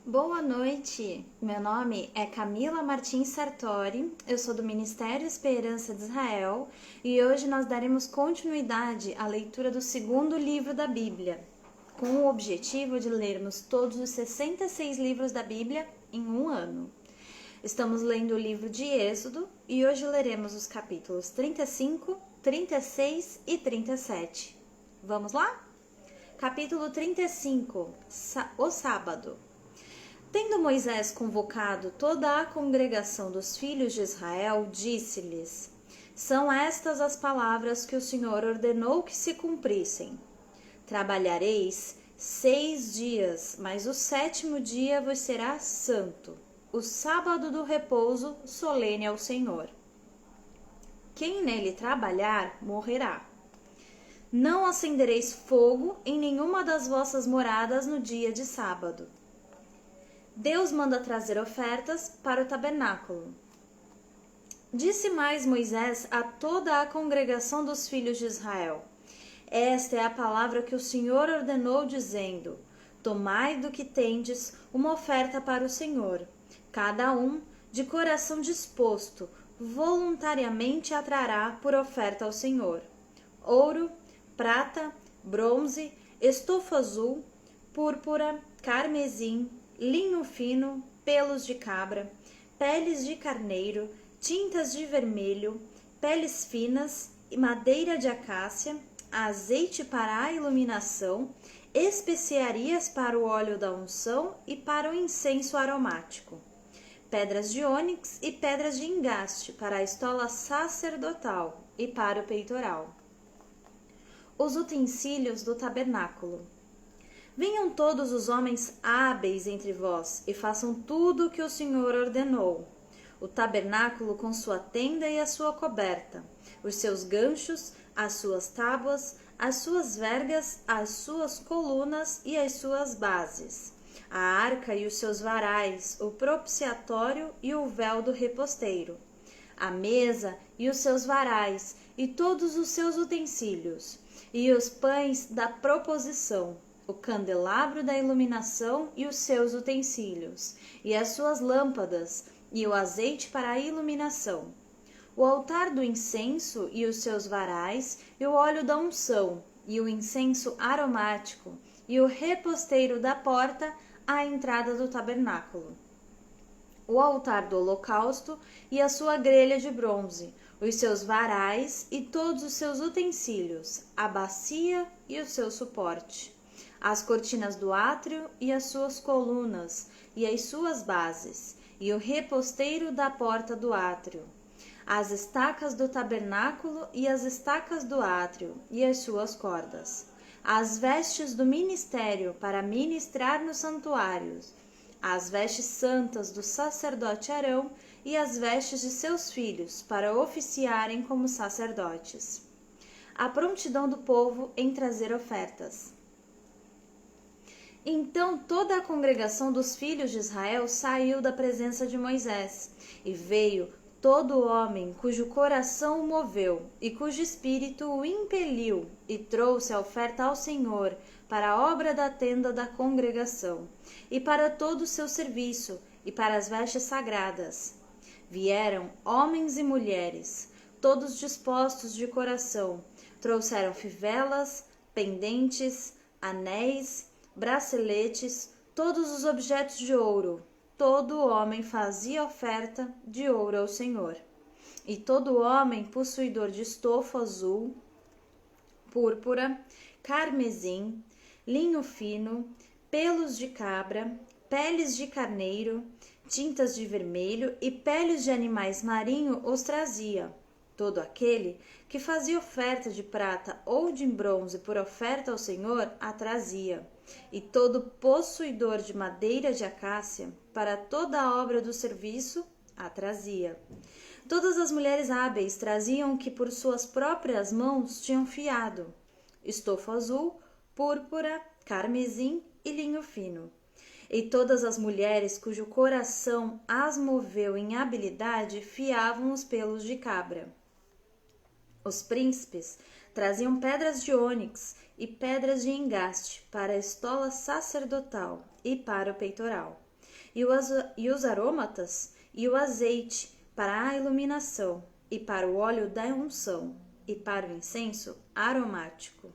Boa noite, meu nome é Camila Martins Sartori, eu sou do Ministério Esperança de Israel e hoje nós daremos continuidade à leitura do segundo livro da Bíblia, com o objetivo de lermos todos os 66 livros da Bíblia em um ano. Estamos lendo o livro de Êxodo e hoje leremos os capítulos 35, 36 e 37. Vamos lá? Capítulo 35, o sábado. Tendo Moisés convocado toda a congregação dos filhos de Israel, disse-lhes: São estas as palavras que o Senhor ordenou que se cumprissem. Trabalhareis 6 dias, mas o 7º dia vos será santo, o sábado do repouso solene ao Senhor. Quem nele trabalhar, morrerá. Não acendereis fogo em nenhuma das vossas moradas no dia de sábado. Deus manda trazer ofertas para o tabernáculo. Disse mais Moisés a toda a congregação dos filhos de Israel: Esta é a palavra que o Senhor ordenou, dizendo: Tomai do que tendes uma oferta para o Senhor. Cada um, de coração disposto, voluntariamente a trará por oferta ao Senhor: ouro, prata, bronze, estofa azul, púrpura, carmesim, linho fino, pelos de cabra, peles de carneiro, tintas de vermelho, peles finas, madeira de acácia, azeite para a iluminação, especiarias para o óleo da unção e para o incenso aromático, pedras de ônix e pedras de engaste para a estola sacerdotal e para o peitoral. Os utensílios do tabernáculo. Venham todos os homens hábeis entre vós e façam tudo o que o Senhor ordenou: o tabernáculo com sua tenda e a sua coberta, os seus ganchos, as suas tábuas, as suas vergas, as suas colunas e as suas bases, a arca e os seus varais, o propiciatório e o véu do reposteiro, a mesa e os seus varais e todos os seus utensílios, e os pães da proposição, o candelabro da iluminação e os seus utensílios, e as suas lâmpadas, e o azeite para a iluminação, o altar do incenso e os seus varais, e o óleo da unção, e o incenso aromático, e o reposteiro da porta à entrada do tabernáculo, o altar do holocausto e a sua grelha de bronze, os seus varais e todos os seus utensílios, a bacia e o seu suporte, as cortinas do átrio e as suas colunas e as suas bases, e o reposteiro da porta do átrio, as estacas do tabernáculo e as estacas do átrio e as suas cordas, as vestes do ministério para ministrar nos santuários, as vestes santas do sacerdote Arão e as vestes de seus filhos para oficiarem como sacerdotes. A prontidão do povo em trazer ofertas. Então toda a congregação dos filhos de Israel saiu da presença de Moisés, e veio todo homem cujo coração o moveu e cujo espírito o impeliu, e trouxe a oferta ao Senhor para a obra da tenda da congregação, e para todo o seu serviço, e para as vestes sagradas. Vieram homens e mulheres, todos dispostos de coração, trouxeram fivelas, pendentes, anéis, braceletes, todos os objetos de ouro. Todo homem fazia oferta de ouro ao Senhor. E todo homem possuidor de estofa azul, púrpura, carmesim, linho fino, pelos de cabra, peles de carneiro, tintas de vermelho e peles de animais marinhos os trazia. Todo aquele que fazia oferta de prata ou de bronze por oferta ao Senhor a trazia. E todo possuidor de madeira de acácia para toda a obra do serviço a trazia. Todas as mulheres hábeis traziam o que por suas próprias mãos tinham fiado: estofa azul, púrpura, carmesim e linho fino. E todas as mulheres cujo coração as moveu em habilidade fiavam os pelos de cabra. Os príncipes traziam pedras de ônix e pedras de engaste para a estola sacerdotal e para o peitoral. e os aromatas, e o azeite para a iluminação, e para o óleo da unção, e para o incenso aromático.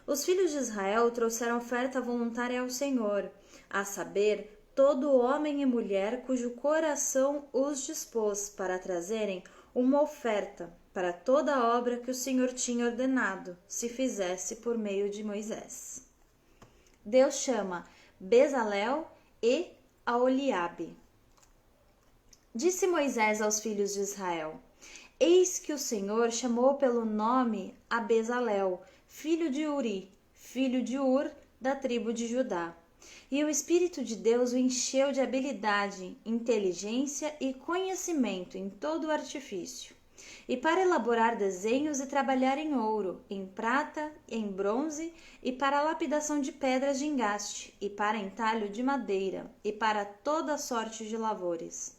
Os filhos de Israel trouxeram oferta voluntária ao Senhor, a saber, todo homem e mulher cujo coração os dispôs para trazerem uma oferta para toda a obra que o Senhor tinha ordenado, se fizesse por meio de Moisés. Deus chama Bezalel e Aholiabe. Disse Moisés aos filhos de Israel: Eis que o Senhor chamou pelo nome a Bezalel, filho de Uri, filho de Ur, da tribo de Judá. E o Espírito de Deus o encheu de habilidade, inteligência e conhecimento em todo o artifício, e para elaborar desenhos e trabalhar em ouro, em prata, em bronze, e para a lapidação de pedras de engaste, e para entalho de madeira, e para toda sorte de lavores.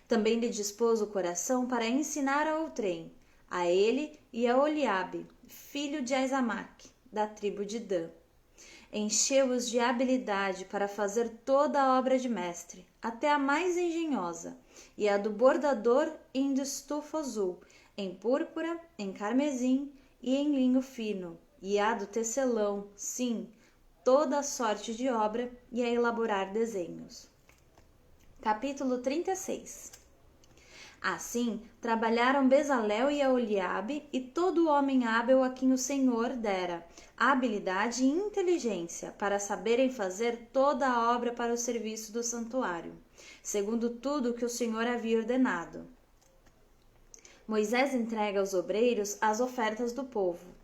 Também lhe dispôs o coração para ensinar a outrem, a ele e a Aholiabe, filho de Aizamaque, da tribo de Dan. Encheu-os de habilidade para fazer toda a obra de mestre, até a mais engenhosa, e a do bordador em estufa azul, em púrpura, em carmesim e em linho fino, e a do tecelão, sim, toda a sorte de obra e a elaborar desenhos. Capítulo 36. Assim, trabalharam Bezalel e Aholiabe e todo homem hábil a quem o Senhor dera habilidade e inteligência para saberem fazer toda a obra para o serviço do santuário, segundo tudo que o Senhor havia ordenado. Moisés entrega aos obreiros as ofertas do povo.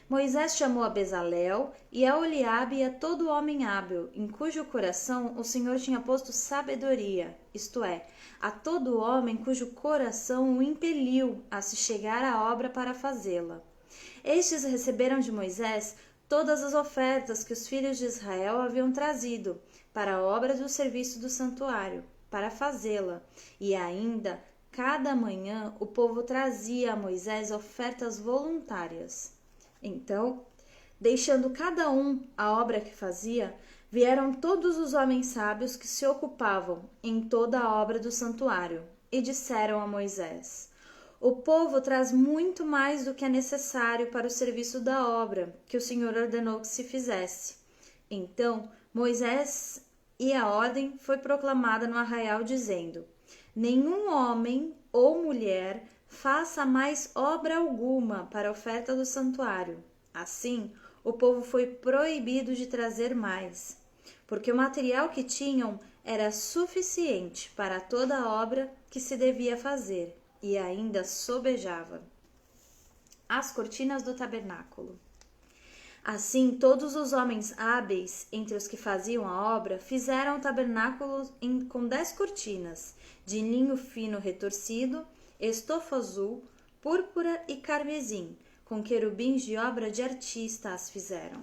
Moisés chamou a Bezalel e a Aholiabe e a todo homem hábil, em cujo coração o Senhor tinha posto sabedoria, isto é, a todo homem cujo coração o impeliu a se chegar à obra para fazê-la. Estes receberam de Moisés todas as ofertas que os filhos de Israel haviam trazido para a obra do serviço do santuário, para fazê-la, e ainda, cada manhã, o povo trazia a Moisés ofertas voluntárias. Então, deixando cada um a obra que fazia, vieram todos os homens sábios que se ocupavam em toda a obra do santuário, e disseram a Moisés: O povo traz muito mais do que é necessário para o serviço da obra que o Senhor ordenou que se fizesse. Então, Moisés e a ordem foi proclamada no arraial, dizendo: Nenhum homem ou mulher faça mais obra alguma para a oferta do santuário. Assim, o povo foi proibido de trazer mais, porque o material que tinham era suficiente para toda a obra que se devia fazer, e ainda sobejava. As cortinas do tabernáculo. Assim, todos os homens hábeis, entre os que faziam a obra, fizeram o tabernáculo com 10 cortinas, de linho fino retorcido, estofa azul, púrpura e carmesim, com querubins de obra de artista as fizeram.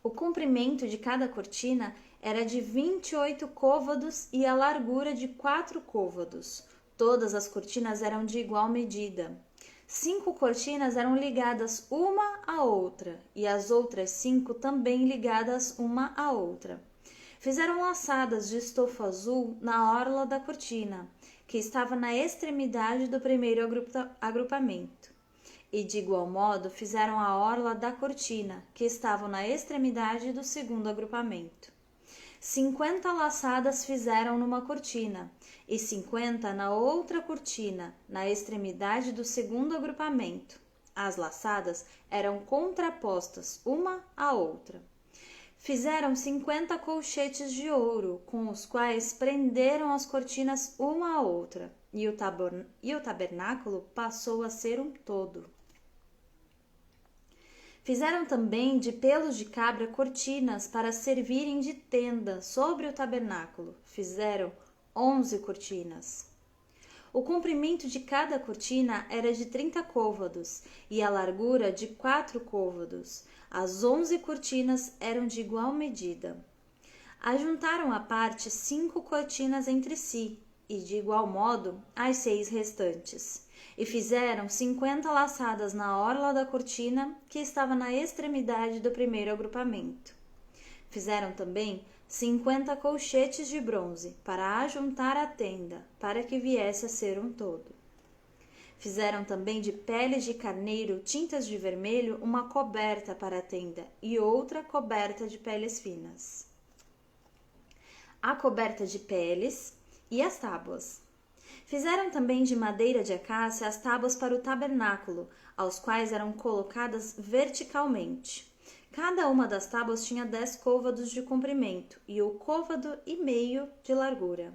O comprimento de cada cortina era de 28 côvados e a largura de 4 côvados. Todas as cortinas eram de igual medida. 5 cortinas eram ligadas uma à outra, e as outras 5 também ligadas uma à outra. Fizeram laçadas de estofa azul na orla da cortina, que estava na extremidade do primeiro agrupamento. E de igual modo fizeram a orla da cortina, que estava na extremidade do segundo agrupamento. 50 laçadas fizeram numa cortina, e 50 na outra cortina, na extremidade do segundo agrupamento. As laçadas eram contrapostas uma à outra. Fizeram 50 colchetes de ouro, com os quais prenderam as cortinas uma à outra, e o tabernáculo passou a ser um todo. Fizeram também de pelos de cabra cortinas para servirem de tenda sobre o tabernáculo. Fizeram 11 cortinas. O comprimento de cada cortina era de 30 côvados e a largura de 4 côvados. As 11 cortinas eram de igual medida. Ajuntaram à parte 5 cortinas entre si e, de igual modo, as 6 restantes. E fizeram 50 laçadas na orla da cortina que estava na extremidade do primeiro agrupamento. Fizeram também 50 colchetes de bronze para ajuntar a tenda, para que viesse a ser um todo. Fizeram também de peles de carneiro tintas de vermelho uma coberta para a tenda e outra coberta de peles finas. A coberta de peles e as tábuas. Fizeram também de madeira de acácia as tábuas para o tabernáculo, aos quais eram colocadas verticalmente. Cada uma das tábuas tinha 10 côvados de comprimento e 1,5 côvado de largura.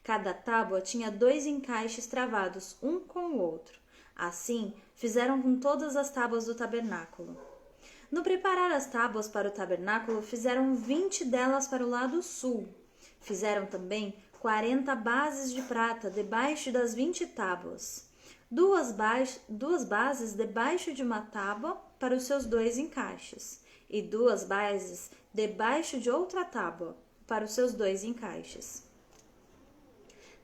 Cada tábua tinha 2 encaixes travados um com o outro. Assim, fizeram com todas as tábuas do tabernáculo. No preparar as tábuas para o tabernáculo, fizeram 20 delas para o lado sul. Fizeram também 40 bases de prata debaixo das 20 tábuas. Duas bases debaixo de uma tábua para os seus 2 encaixes, e 2 bases debaixo de outra tábua para os seus 2 encaixes.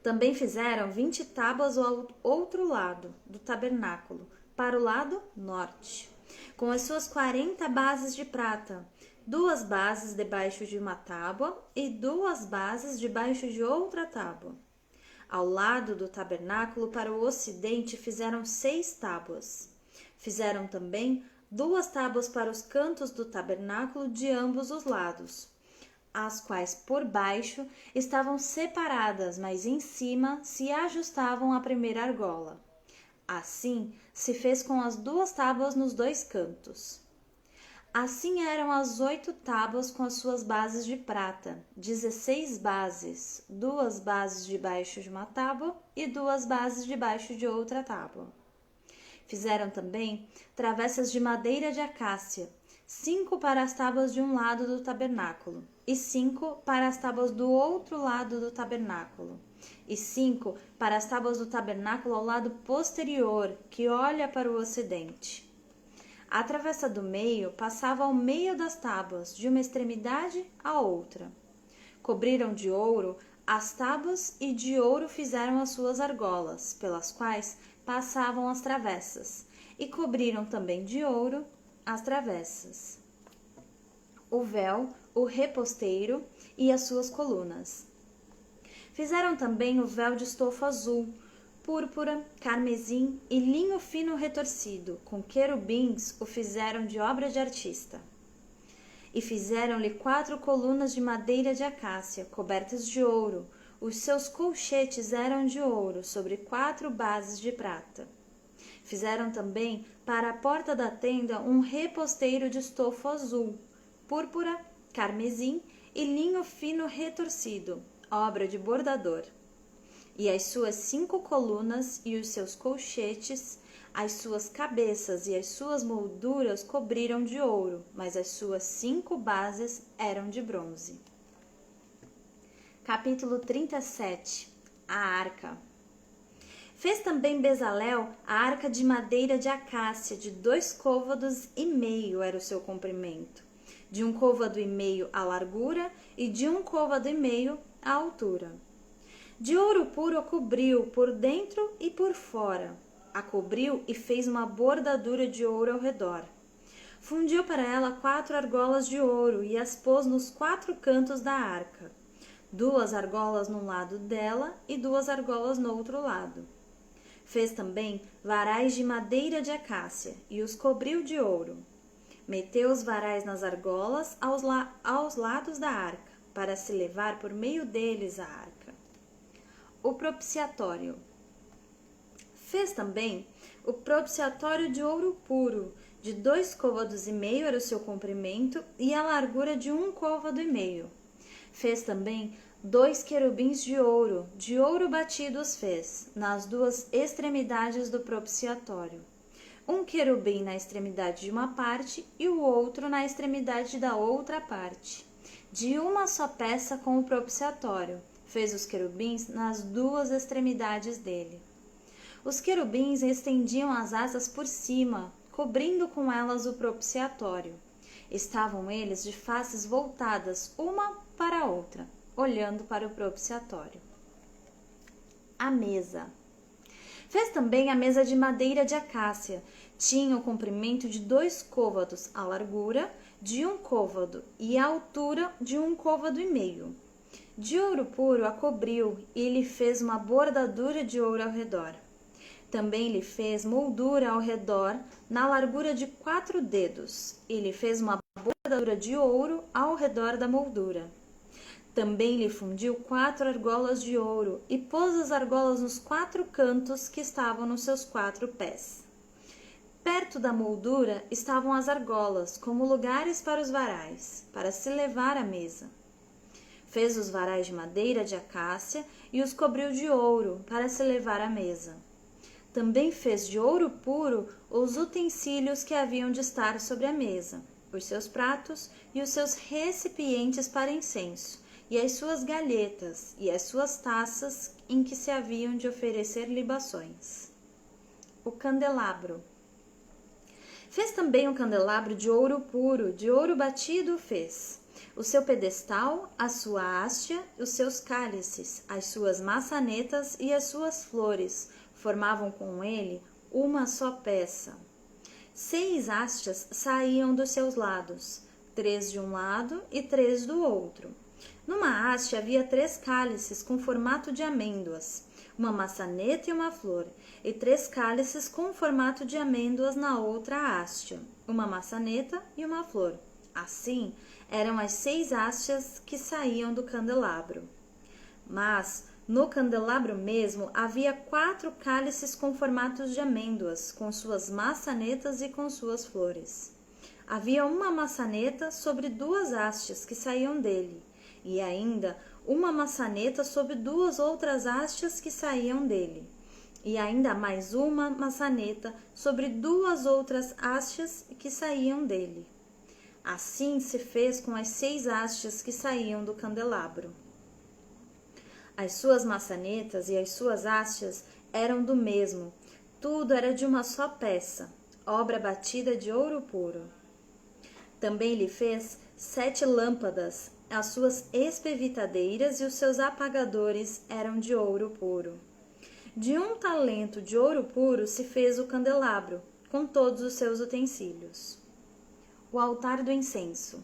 Também fizeram 20 tábuas ao outro lado do tabernáculo, para o lado norte, com as suas 40 bases de prata, 2 bases debaixo de uma tábua e 2 bases debaixo de outra tábua. Ao lado do tabernáculo, para o ocidente, fizeram 6 tábuas. Fizeram também 2 tábuas para os cantos do tabernáculo de ambos os lados, as quais por baixo estavam separadas, mas em cima se ajustavam à primeira argola. Assim se fez com as 2 tábuas nos 2 cantos. Assim eram as 8 tábuas com as suas bases de prata, 16 bases, 2 bases debaixo de uma tábua e 2 bases debaixo de outra tábua. Fizeram também travessas de madeira de acácia, 5 para as tábuas de um lado do tabernáculo, e 5 para as tábuas do outro lado do tabernáculo, e 5 para as tábuas do tabernáculo ao lado posterior, que olha para o ocidente. A travessa do meio passava ao meio das tábuas, de uma extremidade à outra. Cobriram de ouro as tábuas e de ouro fizeram as suas argolas, pelas quais passavam as travessas, e cobriram também de ouro as travessas, o véu, o reposteiro e as suas colunas. Fizeram também o véu de estofa azul, púrpura, carmesim e linho fino retorcido, com querubins o fizeram de obra de artista. E fizeram-lhe 4 colunas de madeira de acácia, cobertas de ouro. Os seus colchetes eram de ouro, sobre 4 bases de prata. Fizeram também para a porta da tenda um reposteiro de estofo azul, púrpura, carmesim e linho fino retorcido, obra de bordador. E as suas 5 colunas e os seus colchetes, as suas cabeças e as suas molduras cobriram de ouro, mas as suas 5 bases eram de bronze. Capítulo 37. A Arca. Fez também Bezalel a arca de madeira de acácia, de 2,5 côvados era o seu comprimento, de 1,5 côvado a largura e de 1,5 côvado a altura. De ouro puro a cobriu por dentro e por fora. A cobriu e fez uma bordadura de ouro ao redor. Fundiu para ela 4 argolas de ouro e as pôs nos 4 cantos da arca. 2 argolas num lado dela e 2 argolas no outro lado. Fez também varais de madeira de acácia e os cobriu de ouro. Meteu os varais nas argolas aos lados da arca, para se levar por meio deles a arca. O propiciatório. Fez também o propiciatório de ouro puro, de 2,5 côvados era o seu comprimento e a largura de 1,5 côvado. Fez também 2 querubins de ouro batido os fez, nas 2 extremidades do propiciatório. Um querubim na extremidade de uma parte e o outro na extremidade da outra parte. De uma só peça com o propiciatório, fez os querubins nas 2 extremidades dele. Os querubins estendiam as asas por cima, cobrindo com elas o propiciatório. Estavam eles de faces voltadas uma para a outra, olhando para o propiciatório. A mesa. Fez também a mesa de madeira de acácia. Tinha o comprimento de 2 côvados, a largura de 1 côvado e a altura de 1 côvado e meio. De ouro puro a cobriu e lhe fez uma bordadura de ouro ao redor. Também lhe fez moldura ao redor na largura de 4 dedos e lhe fez uma bordadura de ouro ao redor da moldura. Também lhe fundiu 4 argolas de ouro e pôs as argolas nos 4 cantos que estavam nos seus 4 pés. Perto da moldura estavam as argolas, como lugares para os varais, para se levar à mesa. Fez os varais de madeira de acácia e os cobriu de ouro, para se levar à mesa. Também fez de ouro puro os utensílios que haviam de estar sobre a mesa, os seus pratos e os seus recipientes para incenso, e as suas galhetas e as suas taças em que se haviam de oferecer libações. O candelabro. Fez também um candelabro de ouro puro, de ouro batido fez. O seu pedestal, a sua haste, os seus cálices, as suas maçanetas e as suas flores formavam com ele uma só peça. 6 hastes saíam dos seus lados, 3 de um lado e 3 do outro. Numa haste havia 3 cálices com formato de amêndoas, uma maçaneta e uma flor, e 3 cálices com formato de amêndoas na outra haste, uma maçaneta e uma flor. Assim, eram as 6 hastes que saíam do candelabro. Mas, no candelabro mesmo, havia 4 cálices com formatos de amêndoas, com suas maçanetas e com suas flores. Havia uma maçaneta sobre 2 hastes que saíam dele, e ainda uma maçaneta sobre 2 outras hastes que saíam dele, e ainda mais uma maçaneta sobre 2 outras hastes que saíam dele. Assim se fez com as 6 hastes que saíam do candelabro. As suas maçanetas e as suas hastes eram do mesmo, tudo era de uma só peça, obra batida de ouro puro. Também lhe fez 7 lâmpadas, as suas espevitadeiras e os seus apagadores eram de ouro puro. De 1 talento de ouro puro se fez o candelabro, com todos os seus utensílios. O altar do incenso.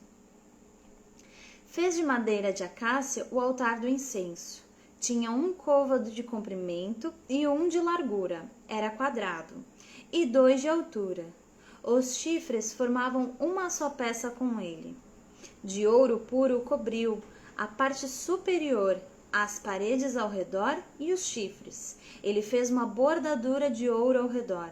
Fez de madeira de acácia o altar do incenso. Tinha 1 côvado de comprimento e 1 de largura, era quadrado, e 2 de altura. Os chifres formavam uma só peça com ele. De ouro puro o cobriu, a parte superior, as paredes ao redor e os chifres. Ele fez uma bordadura de ouro ao redor.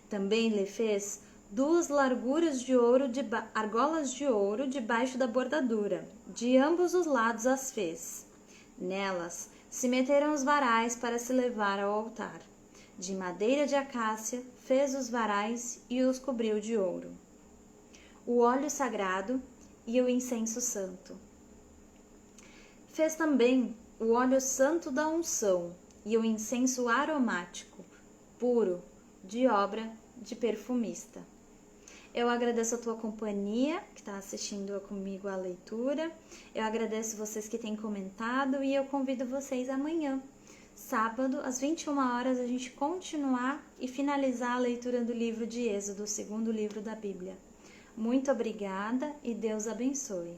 Também lhe fez 2 larguras de ouro argolas de ouro debaixo da bordadura. De ambos os lados as fez. Nelas se meteram os varais para se levar ao altar. De madeira de acácia fez os varais e os cobriu de ouro. O óleo sagrado e o incenso santo. Fez também o óleo santo da unção e o incenso aromático, puro, de obra de perfumista. Eu agradeço a tua companhia, que está assistindo comigo a leitura. Eu agradeço vocês que têm comentado e eu convido vocês amanhã, sábado, às 21 horas, a gente continuar e finalizar a leitura do livro de Êxodo, o 2º livro da Bíblia. Muito obrigada e Deus abençoe.